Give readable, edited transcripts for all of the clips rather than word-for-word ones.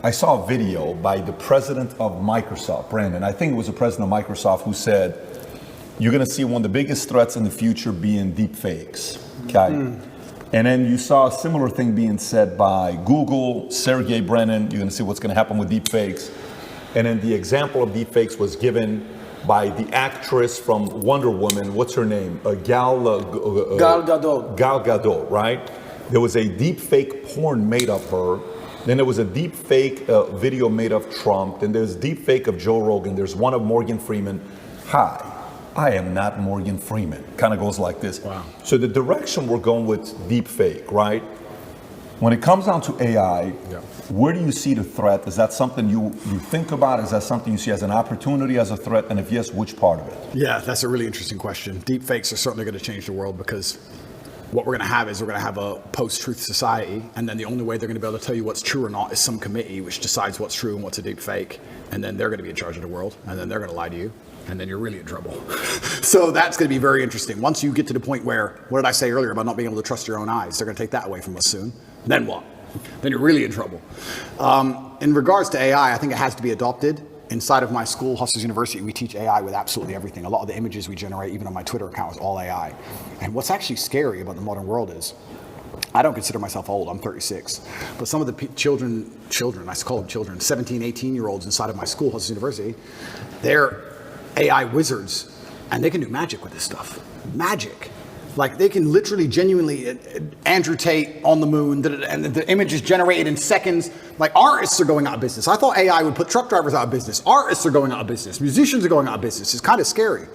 I saw a video by the president of Microsoft, Brandon. I think it was the president of Microsoft who said, you're going to see one of the biggest threats in the future being deep fakes. Okay. And then you saw a similar thing being said by Google, Sergey Brin. You're going to see what's going to happen with deep fakes. And then the example of deep fakes was given by the actress from Wonder Woman. What's her name? Gal Gadot. Gal Gadot, right? There was a deep fake porn made of her. Then there was a deep fake video made of Trump. Then there's deep fake of Joe Rogan. There's one of Morgan Freeman. Hi, I am not Morgan Freeman. Kind of goes like this. Wow. So the direction we're going with deep fake, right? When it comes down to AI, where do you see the threat? Is that something you think about? Is that something you see as an opportunity, as a threat? And if yes, which part of it? Yeah, that's a really interesting question. Deep fakes are certainly going to change the world, because what we're going to have is we're going to have a post-truth society, and then the only way they're going to be able to tell you what's true or not is some committee which decides what's true and what's a deep fake, and then they're going to be in charge of the world, and then they're going to lie to you, and then you're really in trouble. So that's going to be very interesting. Once you get to the point where, what did I say earlier about not being able to trust your own eyes? They're going to take that away from us soon. Then what? Then you're really in trouble. In regards to AI, I think it has to be adopted. Inside of my school, Hustlers University, we teach AI with absolutely everything. A lot of the images we generate, even on my Twitter account, is all AI. And what's actually scary about the modern world is, I don't consider myself old, I'm 36. But some of the children, I call them children, 17, 18-year-olds inside of my school, Hustlers University, they're AI wizards, and they can do magic with this stuff. Magic. Like, they can literally, genuinely, Andrew Tate on the moon, and the image is generated in seconds. Like, artists are going out of business. I thought AI would put truck drivers out of business. Artists are going out of business. Musicians are going out of business. It's kind of scary.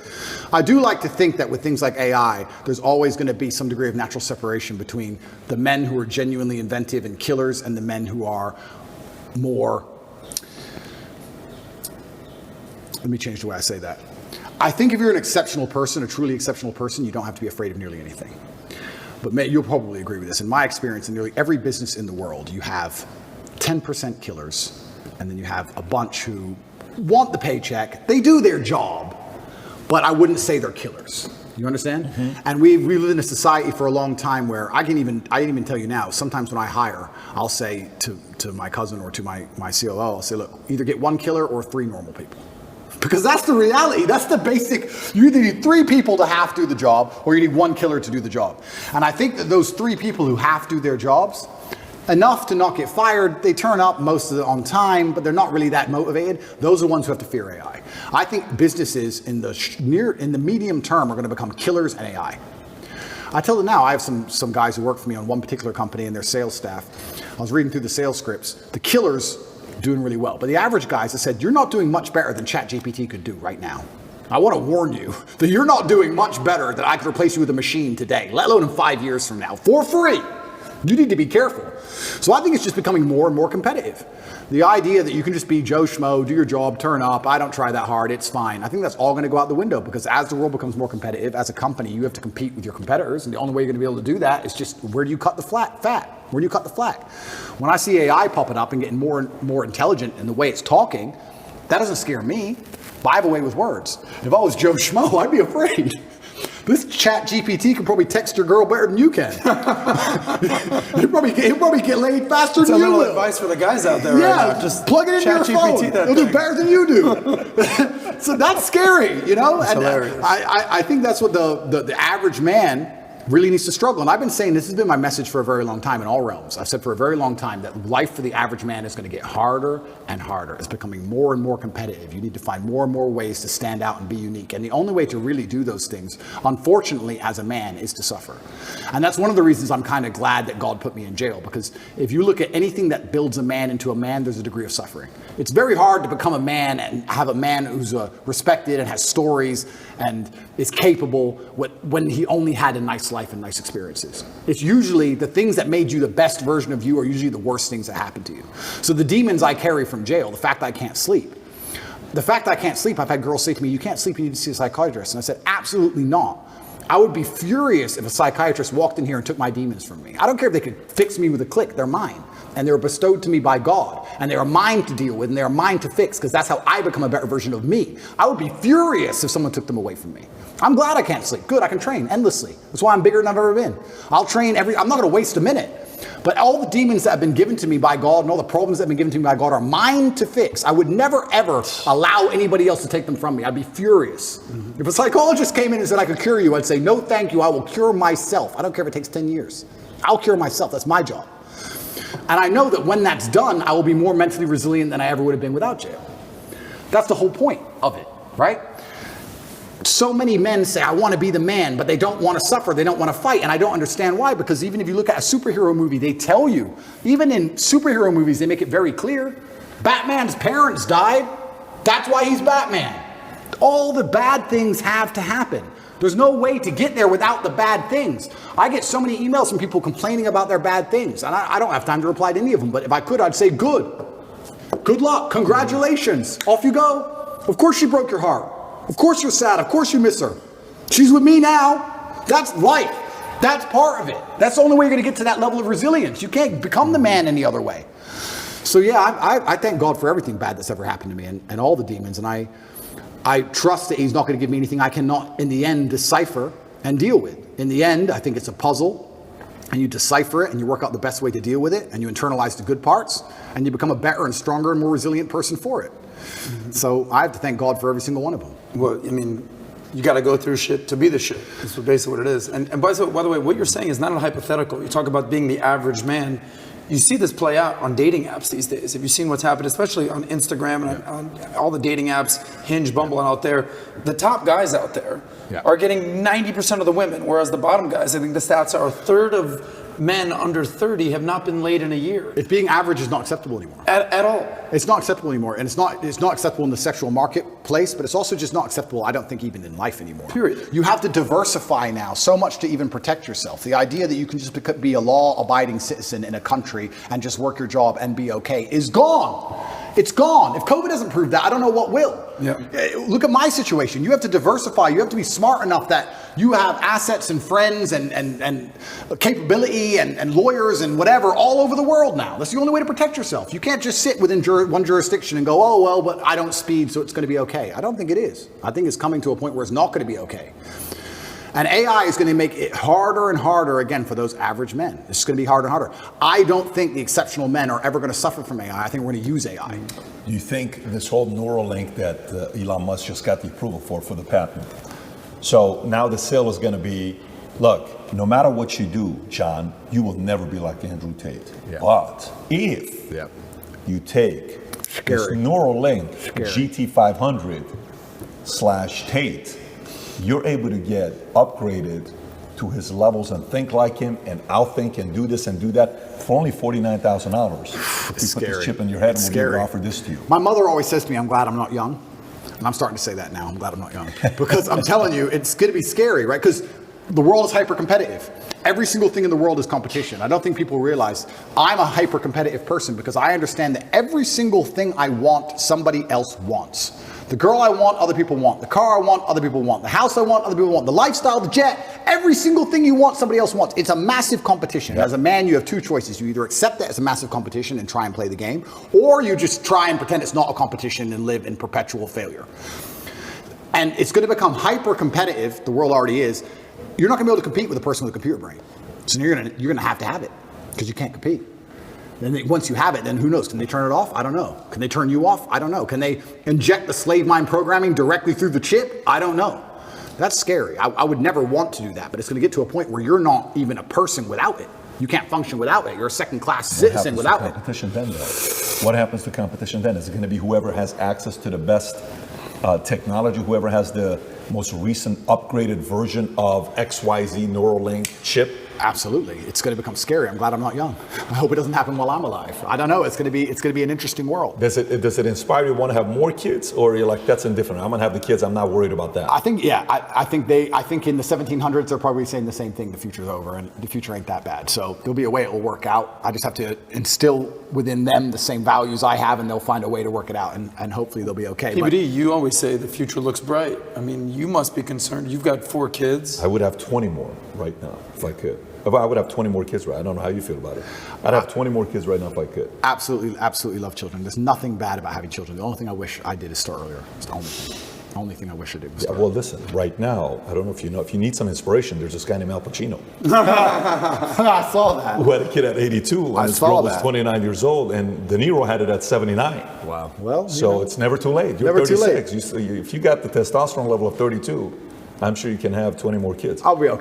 I do like to think that with things like AI, there's always going to be some degree of natural separation between the men who are genuinely inventive and killers and the men who are more... Let me change the way I say that. I think if you're an exceptional person, a truly exceptional person, you don't have to be afraid of nearly anything. But you'll probably agree with this. In my experience, in nearly every business in the world, you have 10% killers, and then you have a bunch who want the paycheck. They do their job, but I wouldn't say they're killers. You understand? Mm-hmm. And we live in a society for a long time where I can even tell you now, sometimes when I hire, I'll say to my cousin or to my COO, I'll say, look, either get one killer or 3 normal people. Because that's the reality. That's the basic. You either need 3 people to half do the job, or you need 1 killer to do the job. And I think that those 3 people who half do their jobs, enough to not get fired, they turn up most of it on time, but they're not really that motivated. Those are the ones who have to fear AI. I think businesses in the medium term are going to become killers and AI. I tell them now, I have some guys who work for me on one particular company and their sales staff. I was reading through the sales scripts. The killers doing really well. But the average guys, I said, you're not doing much better than ChatGPT could do right now. I want to warn you that you're not doing much better than I could replace you with a machine today, let alone in 5 years from now, for free. You need to be careful. So I think it's just becoming more and more competitive. The idea that you can just be Joe Schmo, do your job, turn up, I don't try that hard, it's fine. I think that's all going to go out the window, because as the world becomes more competitive, as a company, you have to compete with your competitors. And the only way you're going to be able to do that is just, where do you cut the fat? Where do you cut the slack? When I see AI popping up and getting more and more intelligent in the way it's talking, that doesn't scare me. But I have a way with words. If I was Joe Schmo, I'd be afraid. This chat GPT can probably text your girl better than you can. He'll probably get laid faster than you will. That's a little advice for the guys out there right now. Just plug it into your phone. It'll do better than you do. So that's scary, you know? That's hilarious. I think that's what the average man really needs to struggle. And I've been saying, this has been my message for a very long time in all realms. I've said for a very long time that life for the average man is going to get harder and harder. It's becoming more and more competitive. You need to find more and more ways to stand out and be unique. And the only way to really do those things, unfortunately, as a man, is to suffer. And that's one of the reasons I'm kind of glad that God put me in jail, because if you look at anything that builds a man into a man, there's a degree of suffering. It's very hard to become a man and have a man who's respected and has stories and is capable when he only had a nice life and nice experiences. It's usually the things that made you the best version of you are usually the worst things that happen to you. So the demons I carry from jail, the fact that I can't sleep. The fact that I can't sleep, I've had girls say to me, you can't sleep, you need to see a psychiatrist. And I said, absolutely not. I would be furious if a psychiatrist walked in here and took my demons from me. I don't care if they could fix me with a click, they're mine. And they were bestowed to me by God. And they are mine to deal with, and they are mine to fix, because that's how I become a better version of me. I would be furious if someone took them away from me. I'm glad I can't sleep. Good, I can train endlessly. That's why I'm bigger than I've ever been. I'll train I'm not going to waste a minute. But all the demons that have been given to me by God and all the problems that have been given to me by God are mine to fix. I would never, ever allow anybody else to take them from me. I'd be furious. If a psychologist came in and said I could cure you, I'd say, no, thank you. I will cure myself. I don't care if it takes 10 years. I'll cure myself. That's my job. And I know that when that's done, I will be more mentally resilient than I ever would have been without jail. That's the whole point of it, right? So many men say, I want to be the man, but they don't want to suffer. They don't want to fight. And I don't understand why, because even if you look at a superhero movie, they tell you, even in superhero movies, they make it very clear. Batman's parents died. That's why he's Batman. All the bad things have to happen. There's no way to get there without the bad things. I get so many emails from people complaining about their bad things, and I don't have time to reply to any of them, but if I could, I'd say, good. Good luck. Congratulations. Off you go. Of course she broke your heart. Of course you're sad. Of course you miss her. She's with me now. That's life. That's part of it. That's the only way you're going to get to that level of resilience. You can't become the man any other way. So yeah, I thank God for everything bad that's ever happened to me and all the demons. And I trust that he's not going to give me anything I cannot, in the end, decipher and deal with. In the end, I think it's a puzzle. And you decipher it and you work out the best way to deal with it and you internalize the good parts and you become a better and stronger and more resilient person for it. So I have to thank God for every single one of them. Well, I mean, you got to go through shit to be the shit. That's basically what it is. And by the way, what you're saying is not a hypothetical. You talk about being the average man. You see this play out on dating apps these days. Have you seen what's happened, especially on Instagram and on all the dating apps, Hinge, Bumble, and out there? The top guys out there are getting 90% of the women, whereas the bottom guys, I think the stats are a third of men under 30 have not been laid in a year. If being average is not acceptable anymore. At all. It's not acceptable anymore. And it's not acceptable in the sexual marketplace, but it's also just not acceptable, I don't think, even in life anymore. Period. You have to diversify now so much to even protect yourself. The idea that you can just be a law-abiding citizen in a country and just work your job and be okay is gone. It's gone. If COVID doesn't prove that, I don't know what will. Yeah. Look at my situation. You have to diversify. You have to be smart enough that you have assets and friends and capability and lawyers and whatever all over the world now. That's the only way to protect yourself. You can't just sit within one jurisdiction and go, oh, well, but I don't speed, so it's going to be okay. I don't think it is. I think it's coming to a point where it's not going to be okay. And AI is going to make it harder and harder, again, for those average men. It's going to be harder and harder. I don't think the exceptional men are ever going to suffer from AI. I think we're going to use AI. Do you think this whole Neuralink that Elon Musk just got the approval for the patent? So now the sale is going to be, look, no matter what you do, John, you will never be like Andrew Tate. Yeah. But if you take this Neuralink GT500/Tate, you're able to get upgraded to his levels and think like him and outthink and do this and do that for only $49,000. If you put this chip in your head, and we'll offer this to you. My mother always says to me, I'm glad I'm not young. And I'm starting to say that now. I'm glad I'm not young. Because I'm telling you, it's going to be scary, right? Because the world is hyper-competitive. Every single thing in the world is competition. I don't think people realize I'm a hyper-competitive person because I understand that every single thing I want, somebody else wants. The girl I want, other people want. The car I want, other people want. The house I want, other people want. The lifestyle, the jet, every single thing you want, somebody else wants. It's a massive competition. As a man, you have two choices. You either accept that as a massive competition and try and play the game, or you just try and pretend it's not a competition and live in perpetual failure. And it's going to become hyper-competitive. The world already is. You're not going to be able to compete with a person with a computer brain. So you're going to have it because you can't compete. Then once you have it, then who knows? Can they turn it off? I don't know. Can they turn you off? I don't know. Can they inject the slave mind programming directly through the chip? I don't know. That's scary. I would never want to do that, but it's going to get to a point where you're not even a person without it. You can't function without it. You're a second-class citizen without it. Competition then, though? What happens to competition then? Is it going to be whoever has access to the best technology, whoever has the most recent upgraded version of XYZ Neuralink chip? Absolutely. It's going to become scary. I'm glad I'm not young. I hope it doesn't happen while I'm alive. I don't know. It's going to be an interesting world. Does it inspire you to want to have more kids, or you're like, that's indifferent? I'm going to have the kids. I'm not worried about that. I think, yeah. I think in the 1700s they're probably saying the same thing. The future's over, and the future ain't that bad. So there'll be a way it will work out. I just have to instill within them the same values I have, and they'll find a way to work it out, and hopefully they'll be okay. PBD, you always say the future looks bright. I mean, you must be concerned. You've got 4 kids. I would have 20 more right now if I could. If I would have 20 more kids, right? I don't know how you feel about it. I'd have 20 more kids right now if I could. Absolutely, absolutely love children. There's nothing bad about having children. The only thing I wish I did is start earlier. It's the only thing. Only thing I wish I did was Yeah, well, listen, right now, I don't know if you know, if you need some inspiration, there's this guy named Al Pacino I saw that. who had a kid at 82 I and his saw girl was that. 29 years old, and De Niro had it at 79. Wow. Well, So it's never too late. You're Never too 36. If you got the testosterone level of 32, I'm sure you can have 20 more kids. I'll be okay.